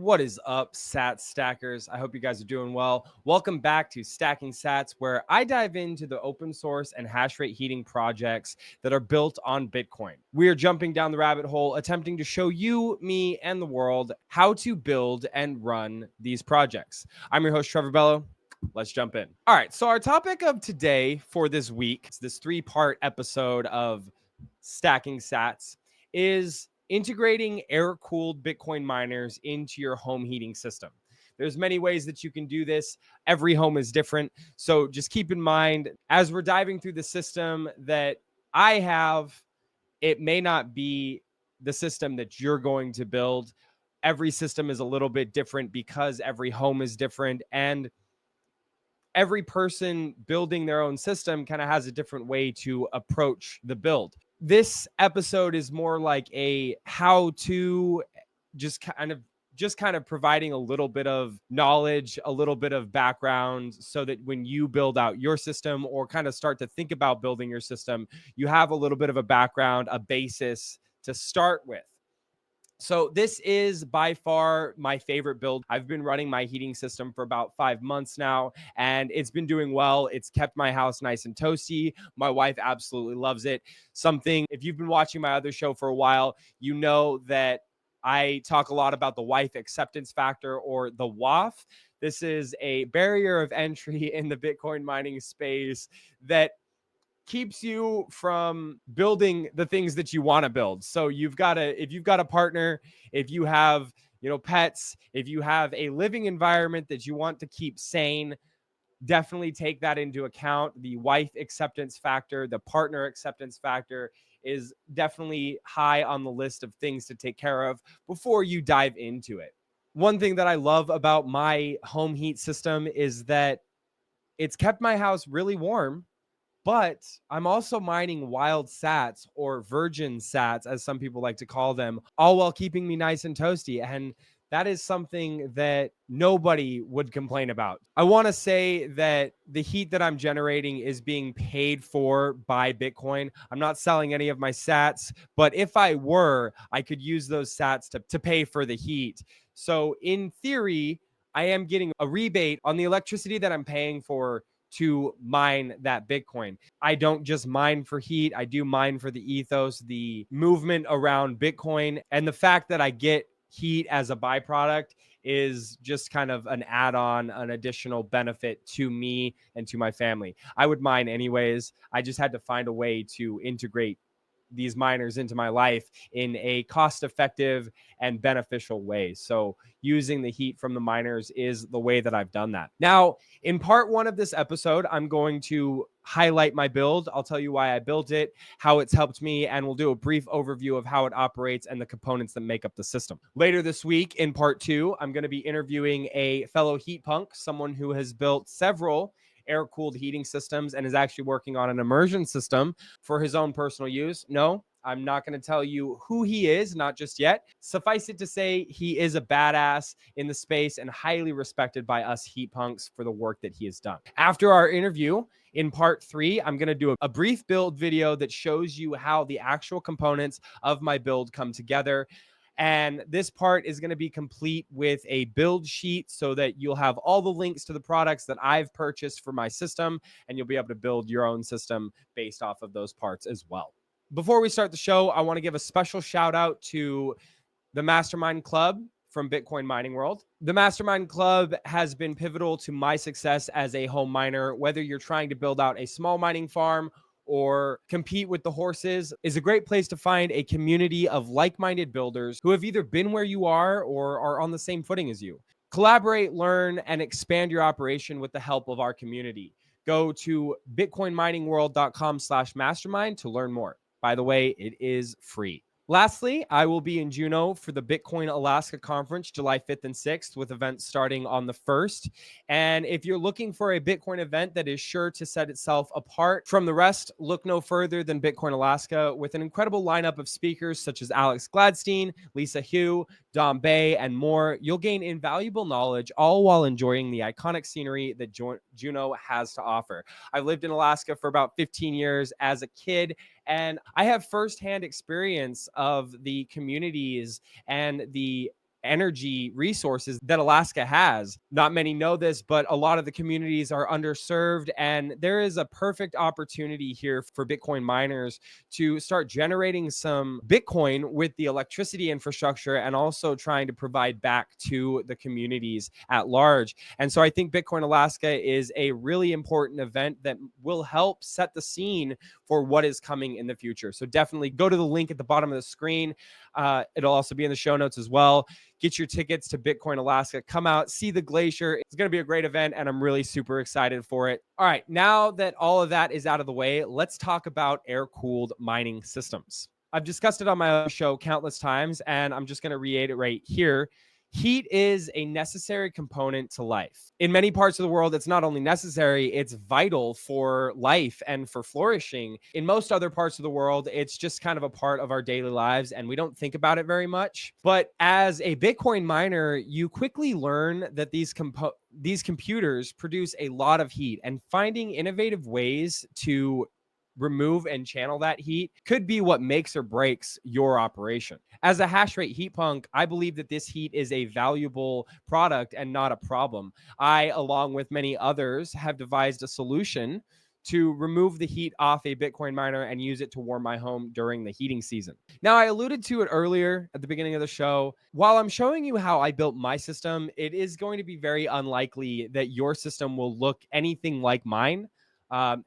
What is up, Sats stackers? I hope you guys are doing well. Welcome back to Stacking Sats, where I dive into the open source and hash rate heating projects that are built on Bitcoin. We are jumping down the rabbit hole, attempting to show you, me, and the world how to build and run these projects. I'm your host, Trevor Bello. Let's jump in. All right, so our topic of today for this week, this 3-part episode of Stacking Sats, is integrating air-cooled Bitcoin miners into your home heating system. There's many ways that you can do this. Every home is different. So just keep in mind, as we're diving through the system that I have, it may not be the system that you're going to build. Every system is a little bit different because every home is different, and every person building their own system kind of has a different way to approach the build. This episode is more like a how to, just kind of providing a little bit of knowledge, a little bit of background, so that when you build out your system or kind of start to think about building your system, you have a little bit of a background, a basis to start with. So this is by far my favorite build. I've been running my heating system for about 5 months now, and it's been doing well. It's kept my house nice and toasty. My wife absolutely loves it. Something, if you've been watching my other show for a while, you know that I talk a lot about the wife acceptance factor, or the WAF. This is a barrier of entry in the Bitcoin mining space that keeps you from building the things that you want to build. So if you've got a partner, if you have, pets, if you have a living environment that you want to keep sane, definitely take that into account. The wife acceptance factor, the partner acceptance factor is definitely high on the list of things to take care of before you dive into it. One thing that I love about my home heat system is that it's kept my house really warm, but I'm also mining wild sats, or virgin sats, as some people like to call them, all while keeping me nice and toasty. And that is something that nobody would complain about. I want to say that the heat that I'm generating is being paid for by Bitcoin. I'm not selling any of my sats, but if I were, I could use those sats to pay for the heat. So in theory, I am getting a rebate on the electricity that I'm paying for to mine that Bitcoin. I don't just mine for heat. I do mine for the ethos, the movement around Bitcoin, and the fact that I get heat as a byproduct is just kind of an add-on, an additional benefit to me and to my family. I would mine anyways. I just had to find a way to integrate these miners into my life in a cost-effective and beneficial way. So using the heat from the miners is the way that I've done that. Now, in part 1 of this episode, I'm going to highlight my build. I'll tell you why I built it, how it's helped me, and we'll do a brief overview of how it operates and the components that make up the system. Later this week, in part 2, I'm going to be interviewing a fellow heat punk, someone who has built several air-cooled heating systems and is actually working on an immersion system for his own personal use. No, I'm not going to tell you who he is, not just yet. Suffice it to say, he is a badass in the space and highly respected by us heat punks for the work that he has done. After our interview, in part 3, I'm going to do a brief build video that shows you how the actual components of my build come together. And this part is going to be complete with a build sheet so that you'll have all the links to the products that I've purchased for my system, and you'll be able to build your own system based off of those parts as well. Before we start the show, I want to give a special shout out to the Mastermind Club from Bitcoin Mining World. The Mastermind Club has been pivotal to my success as a home miner. Whether you're trying to build out a small mining farm or compete with the horses, is a great place to find a community of like-minded builders who have either been where you are or are on the same footing as you. Collaborate, learn, and expand your operation with the help of our community. Go to bitcoinminingworld.com/mastermind to learn more. By the way, it is free. Lastly, I will be in Juneau for the Bitcoin Alaska Conference, July 5th and 6th, with events starting on the 1st. And if you're looking for a Bitcoin event that is sure to set itself apart from the rest, look no further than Bitcoin Alaska, with an incredible lineup of speakers such as Alex Gladstein, Lisa Hu, Dom Bay, and more. You'll gain invaluable knowledge, all while enjoying the iconic scenery that Juneau has to offer. I've lived in Alaska for about 15 years as a kid, and I have firsthand experience of the communities and the energy resources that Alaska has. Not many know this, but a lot of the communities are underserved, and there is a perfect opportunity here for Bitcoin miners to start generating some Bitcoin with the electricity infrastructure and also trying to provide back to the communities at large. And so I think Bitcoin Alaska is a really important event that will help set the scene for what is coming in the future. So definitely go to the link at the bottom of the screen. It'll also be in the show notes as well. Get your tickets to Bitcoin Alaska. Come out, see the glacier. It's going to be a great event, and I'm really super excited for it. All right, now that all of that is out of the way, let's talk about air-cooled mining systems. I've discussed it on my show countless times, and I'm just going to reiterate here. Heat is a necessary component to life. In many parts of the world, it's not only necessary, it's vital for life and for flourishing. In most other parts of the world, it's just kind of a part of our daily lives, and we don't think about it very much. But as a Bitcoin miner, you quickly learn that these computers produce a lot of heat, and finding innovative ways to remove and channel that heat could be what makes or breaks your operation. As a hash rate heat punk, I believe that this heat is a valuable product and not a problem. I, along with many others, have devised a solution to remove the heat off a Bitcoin miner and use it to warm my home during the heating season. Now, I alluded to it earlier at the beginning of the show. While I'm showing you how I built my system, it is going to be very unlikely that your system will look anything like mine.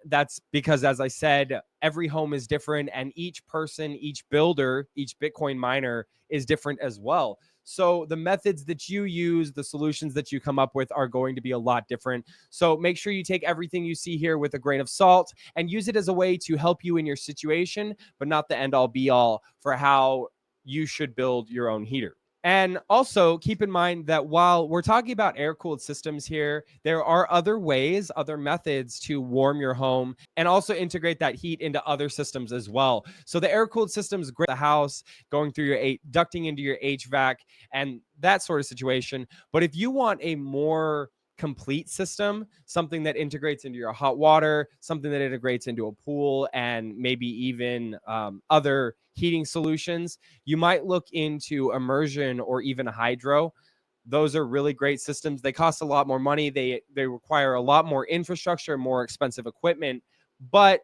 That's because, as I said, every home is different, and each person, each builder, each Bitcoin miner is different as well. So the methods that you use, the solutions that you come up with are going to be a lot different. So make sure you take everything you see here with a grain of salt and use it as a way to help you in your situation, but not the end all be all for how you should build your own heater. And also keep in mind that while we're talking about air-cooled systems here, there are other ways, other methods to warm your home and also integrate that heat into other systems as well. So the air-cooled systems, great the house, going through your ducting into your HVAC and that sort of situation. But if you want a more complete system, something that integrates into your hot water, something that integrates into a pool, and maybe even other heating solutions, you might look into immersion or even hydro. Those are really great systems. They cost a lot more money. They require a lot more infrastructure, more expensive equipment, but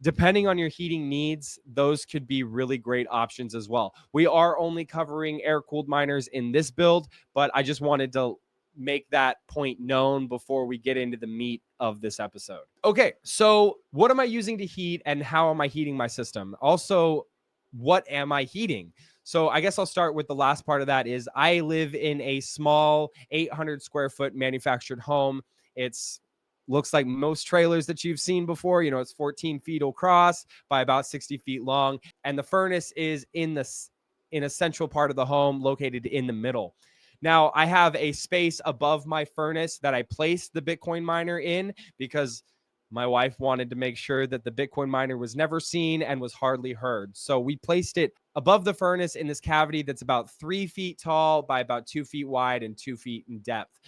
depending on your heating needs, those could be really great options as well. We are only covering air-cooled miners in this build, but I just wanted to make that point known before we get into the meat of this episode. Okay, so what am I using to heat and how am I heating my system? Also, what am I heating? So I guess I'll start with the last part of that is I live in a small 800 square foot manufactured home. It's looks like most trailers that you've seen before. You know, it's 14 feet across by about 60 feet long. And the furnace is in a central part of the home located in the middle. Now, I have a space above my furnace that I placed the Bitcoin miner in because my wife wanted to make sure that the Bitcoin miner was never seen and was hardly heard. So we placed it above the furnace in this cavity that's about 3 feet tall by about 2 feet wide and 2 feet in depth.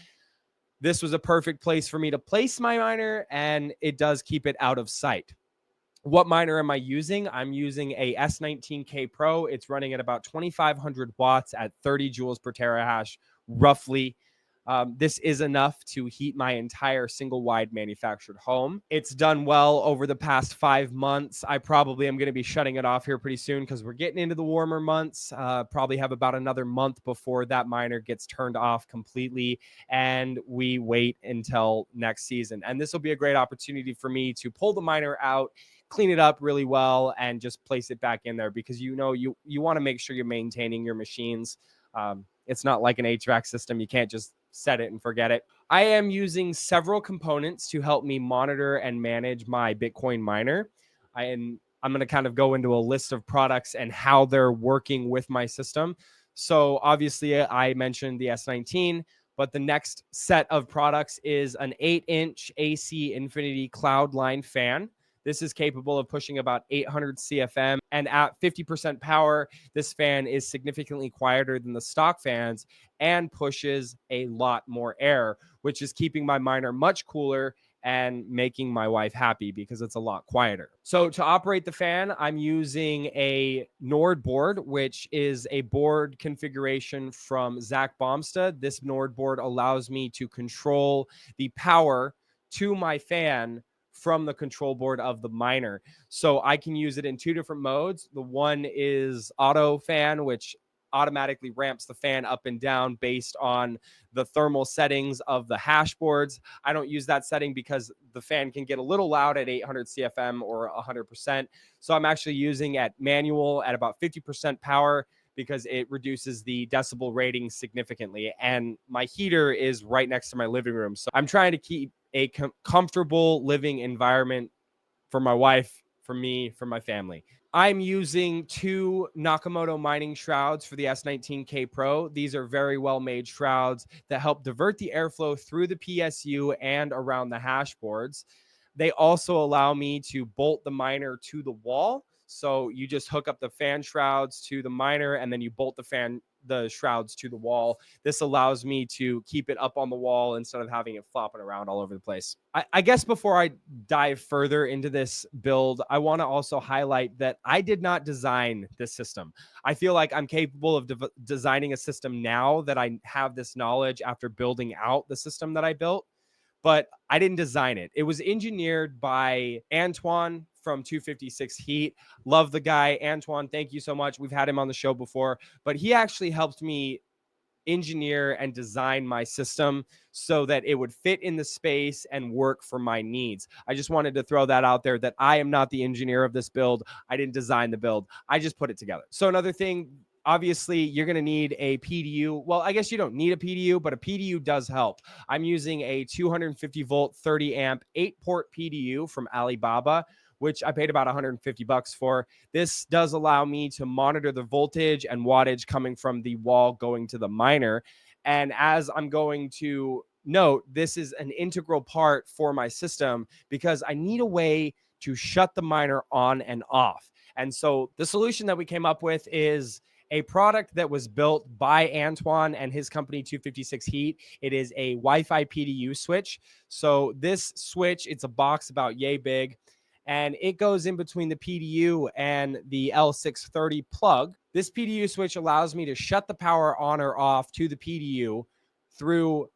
This was a perfect place for me to place my miner, and it does keep it out of sight. What miner am I using? I'm using a S19K Pro. It's running at about 2,500 watts at 30 joules per terahash, roughly. This is enough to heat my entire single wide manufactured home. It's done well over the past 5 months. I probably am going to be shutting it off here pretty soon because we're getting into the warmer months. Probably have about another month before that miner gets turned off completely, and we wait until next season. And this will be a great opportunity for me to pull the miner out, clean it up really well, and just place it back in there because you want to make sure you're maintaining your machines. It's not like an HVAC system. You can't just set it and forget it. I am using several components to help me monitor and manage my Bitcoin miner. I'm going to kind of go into a list of products and how they're working with my system. So obviously I mentioned the S19, but the next set of products is an 8-inch AC Infinity Cloudline fan. This is capable of pushing about 800 CFM, and at 50% power, this fan is significantly quieter than the stock fans and pushes a lot more air, which is keeping my miner much cooler and making my wife happy because it's a lot quieter. So to operate the fan, I'm using a Nord board, which is a board configuration from Zach Bomstad. This Nord board allows me to control the power to my fan from the control board of the miner. So I can use it in two different modes. The one is auto fan, which automatically ramps the fan up and down based on the thermal settings of the hash boards. I don't use that setting because the fan can get a little loud at 800 CFM or 100%. So I'm actually using at manual at about 50% power because it reduces the decibel rating significantly. And my heater is right next to my living room. So I'm trying to keep a comfortable living environment for my wife, for me, for my family. I'm using two Nakamoto mining shrouds for the S19K Pro. These are very well made shrouds that help divert the airflow through the PSU and around the hash boards. They also allow me to bolt the miner to the wall. So you just hook up the fan shrouds to the miner and then you bolt the shrouds to the wall. This allows me to keep it up on the wall instead of having it flopping around all over the place. I guess before I dive further into this build, I want to also highlight that I did not design this system. I feel like I'm capable of designing a system now that I have this knowledge after building out the system that I built, but I didn't design it. It was engineered by Antoine from 256 Heat. Love the guy. Antoine, thank you so much. We've had him on the show before, but he actually helped me engineer and design my system so that it would fit in the space and work for my needs. I just wanted to throw that out there that I am not the engineer of this build. I didn't design the build. I just put it together. So another thing, obviously you're going to need a PDU. Well, I guess you don't need a PDU, but a PDU does help. I'm using a 250 volt, 30 amp, 8-port PDU from Alibaba, which I paid about $150 for. This does allow me to monitor the voltage and wattage coming from the wall going to the miner. And as I'm going to note, this is an integral part for my system because I need a way to shut the miner on and off. And so the solution that we came up with is a product that was built by Antoine and his company 256 Heat. It is a Wi-Fi PDU switch. So this switch, it's a box about yay big, and it goes in between the PDU and the L630 plug. This PDU switch allows me to shut the power on or off to the PDU through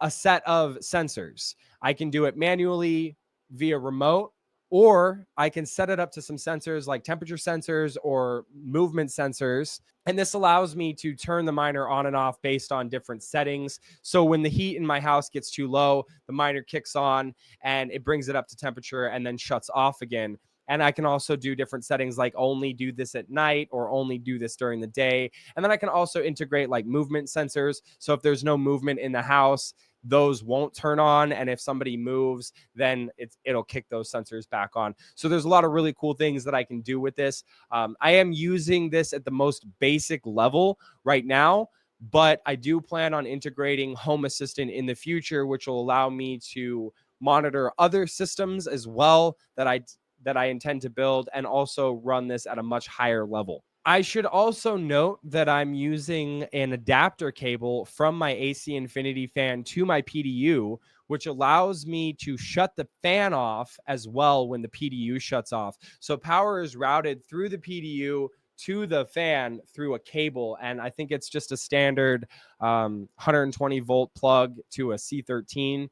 a set of sensors. I can do it manually via remote, or I can set it up to some sensors like temperature sensors or movement sensors. And this allows me to turn the miner on and off based on different settings. So when the heat in my house gets too low, the miner kicks on and it brings it up to temperature and then shuts off again. And I can also do different settings like only do this at night or only do this during the day. And then I can also integrate like movement sensors. So if there's no movement in the house, those won't turn on. And if somebody moves, then it'll kick those sensors back on. So there's a lot of really cool things that I can do with this. I am using this at the most basic level right now, but I do plan on integrating Home Assistant in the future, which will allow me to monitor other systems as well that I intend to build and also run this at a much higher level. I should also note that I'm using an adapter cable from my AC Infinity fan to my PDU, which allows me to shut the fan off as well when the PDU shuts off. So power is routed through the PDU to the fan through a cable. And I think it's just a standard 120 volt plug to a C13.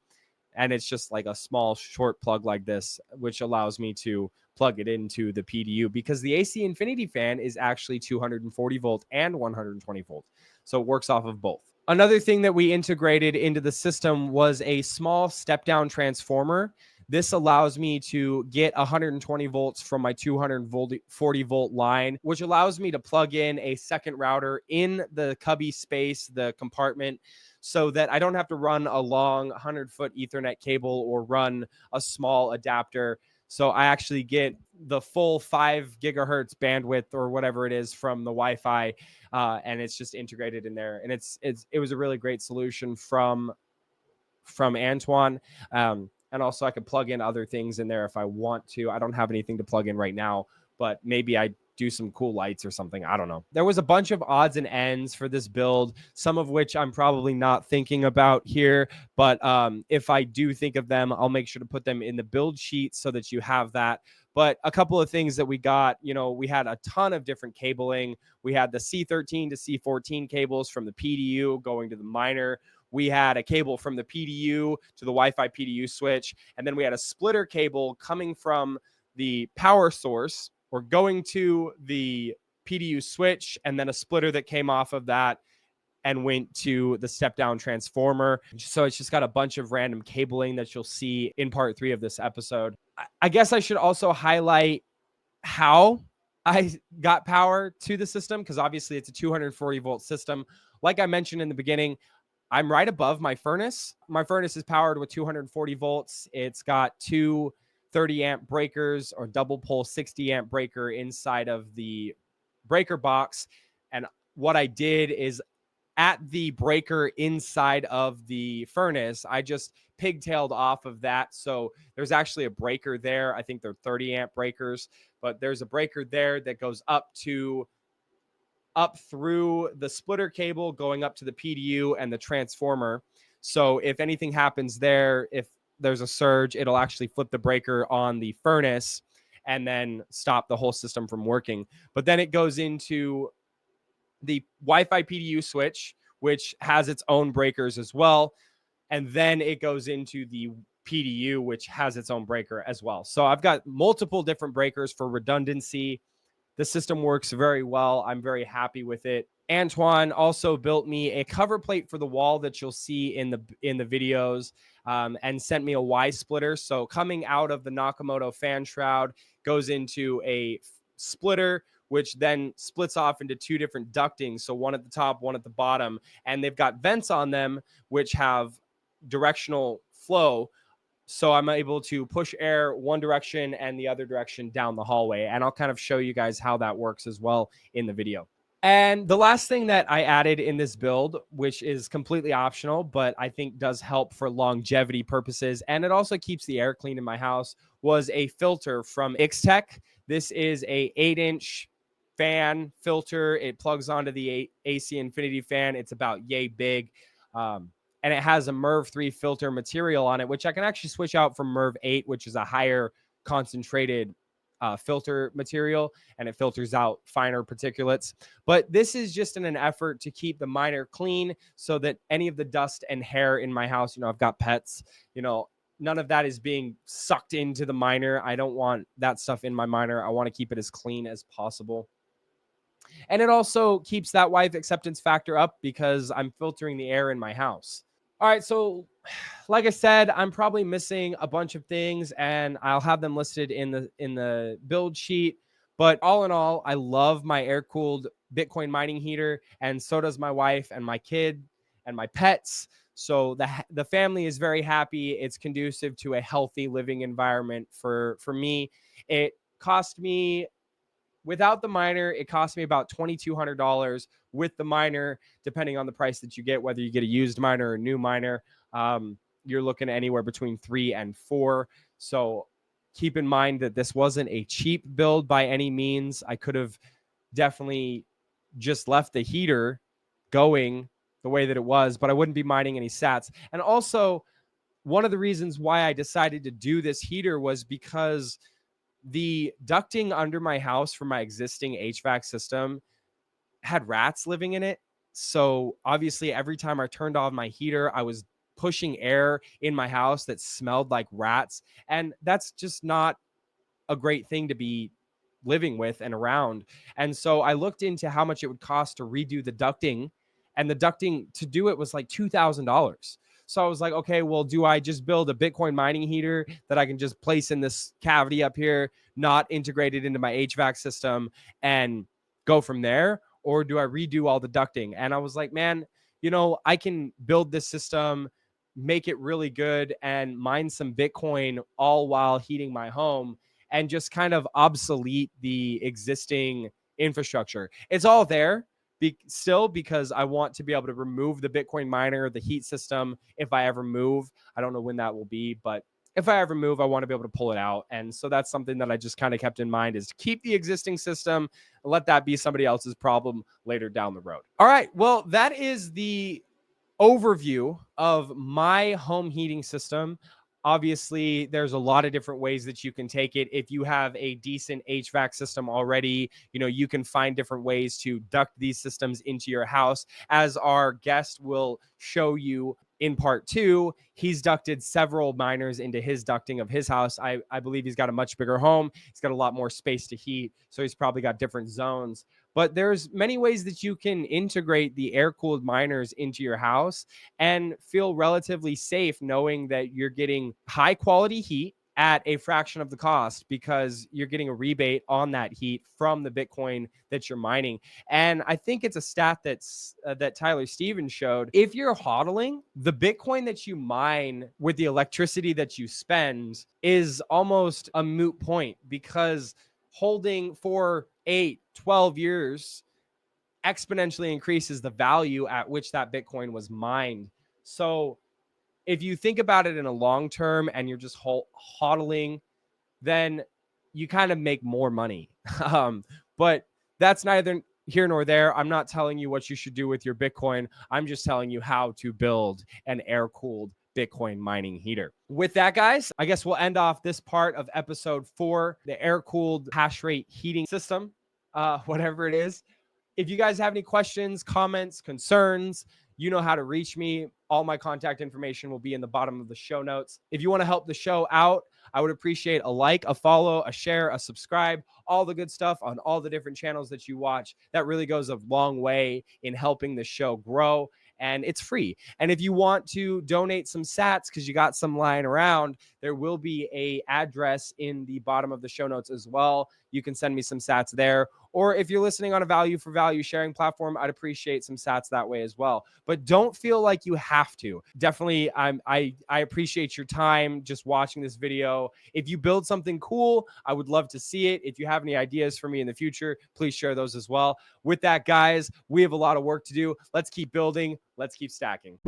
And it's just like a small short plug like this, which allows me to plug it into the PDU because the AC Infinity fan is actually 240 volt and 120 volt. So it works off of both. Another thing that we integrated into the system was a small step down transformer. This allows me to get 120 volts from my 240 volt line, which allows me to plug in a second router in the cubby space, the compartment, so that I don't have to run a long 100-foot Ethernet cable or run a small adapter. So I actually get the full 5 gigahertz bandwidth or whatever it is from the Wi-Fi, and it's just integrated in there. And it was a really great solution from Antoine. And also I could plug in other things in there if I want to. I don't have anything to plug in right now, but maybe I do some cool lights or something. I don't know. There was a bunch of odds and ends for this build, some of which I'm probably not thinking about here, but if I do think of them, I'll make sure to put them in the build sheet so that you have that. But a couple of things that we got, we had a ton of different cabling. We had the C13 to C14 cables from the PDU going to the miner. We had a cable from the PDU to the Wi-Fi PDU switch. And then we had a splitter cable coming from the power source or going to the PDU switch, and then a splitter that came off of that and went to the step down transformer. So it's just got a bunch of random cabling that you'll see in part 3 of this episode. I guess I should also highlight how I got power to the system, because obviously it's a 240 volt system. Like I mentioned in the beginning, I'm right above my furnace. My furnace is powered with 240 volts. It's got two 30 amp breakers or double pole 60 amp breaker inside of the breaker box. And what I did is at the breaker inside of the furnace, I just pigtailed off of that. So there's actually a breaker there. I think they're 30 amp breakers, but there's a breaker there that goes up through the splitter cable going up to the PDU and the transformer. So if anything happens there, if there's a surge, it'll actually flip the breaker on the furnace and then stop the whole system from working. But then it goes into the Wi-Fi PDU switch, which has its own breakers as well. And then it goes into the PDU, which has its own breaker as well. So I've got multiple different breakers for redundancy. The system works very well. I'm very happy with it. Antoine also built me a cover plate for the wall that you'll see in the videos, and sent me a Y splitter. So coming out of the Nakamoto fan shroud goes into a splitter, which then splits off into two different ductings. So one at the top, one at the bottom, and they've got vents on them, which have directional flow. So I'm able to push air one direction and the other direction down the hallway. And I'll kind of show you guys how that works as well in the video. And the last thing that I added in this build, which is completely optional, but I think does help for longevity purposes, and it also keeps the air clean in my house, was a filter from Ixtech. This is a 8-inch fan filter. It plugs onto the AC Infinity fan. It's about yay big. And it has a MERV 3 filter material on it, which I can actually switch out from MERV 8, which is a higher concentrated filter material, and it filters out finer particulates. But this is just in an effort to keep the miner clean so that any of the dust and hair in my house, I've got pets, none of that is being sucked into the miner. I don't want that stuff in my miner. I want to keep it as clean as possible. And it also keeps that wife acceptance factor up because I'm filtering the air in my house. All right, so like I said, I'm probably missing a bunch of things, and I'll have them listed in the build sheet. But all in all, I love my air-cooled Bitcoin mining heater, and so does my wife and my kid and my pets. So the family is very happy. It's conducive to a healthy living environment for me. It cost me, without the miner, it cost me about $2,200. With the miner, depending on the price that you get, whether you get a used miner or a new miner, you're looking anywhere between 3 and 4. So keep in mind that this wasn't a cheap build by any means. I could have definitely just left the heater going the way that it was, but I wouldn't be mining any sats. And also, one of the reasons why I decided to do this heater was because the ducting under my house for my existing HVAC system had rats living in it. So obviously every time I turned on my heater, I was pushing air in my house that smelled like rats. And that's just not a great thing to be living with and around. And so I looked into how much it would cost to redo the ducting, and the ducting to do it was like $2,000. So I was like, okay, well, do I just build a Bitcoin mining heater that I can just place in this cavity up here, not integrated into my HVAC system, and go from there? Or do I redo all the ducting? And I was like, man, I can build this system, make it really good, and mine some Bitcoin all while heating my home, and just kind of obsolete the existing infrastructure. It's all there still, because I want to be able to remove the Bitcoin miner, the heat system, if I ever move. I don't know when that will be, but if I ever move, I want to be able to pull it out. And so that's something that I just kind of kept in mind, is to keep the existing system and let that be somebody else's problem later down the road. All right, well, that is the overview of my home heating system. Obviously, there's a lot of different ways that you can take it. If you have a decent HVAC system already, you can find different ways to duct these systems into your house. As our guest will show you in part 2, he's ducted several miners into his ducting of his house. I believe he's got a much bigger home. He's got a lot more space to heat, so he's probably got different zones. But there's many ways that you can integrate the air-cooled miners into your house and feel relatively safe knowing that you're getting high quality heat at a fraction of the cost, because you're getting a rebate on that heat from the Bitcoin that you're mining. And I think it's a stat that Tyler Stevens showed. If you're hodling, the Bitcoin that you mine with the electricity that you spend is almost a moot point, because holding for 8, 12 years exponentially increases the value at which that Bitcoin was mined. So if you think about it in a long term and you're just hodling, then you kind of make more money. But that's neither here nor there. I'm not telling you what you should do with your Bitcoin. I'm just telling you how to build an air-cooled Bitcoin mining heater. With that, guys, I guess we'll end off this part of episode 4, the air-cooled hash rate heating system, whatever it is. If you guys have any questions, comments, concerns, you know how to reach me. All my contact information will be in the bottom of the show notes. If you want to help the show out, I would appreciate a like, a follow, a share, a subscribe, all the good stuff on all the different channels that you watch. That really goes a long way in helping the show grow, and it's free. And if you want to donate some sats because you got some lying around, there will be a address in the bottom of the show notes as well. You can send me some sats there. Or if you're listening on a value for value sharing platform, I'd appreciate some sats that way as well. But don't feel like you have to. Definitely, I appreciate your time just watching this video. If you build something cool, I would love to see it. If you have any ideas for me in the future, please share those as well. With that, guys, we have a lot of work to do. Let's keep building. Let's keep stacking.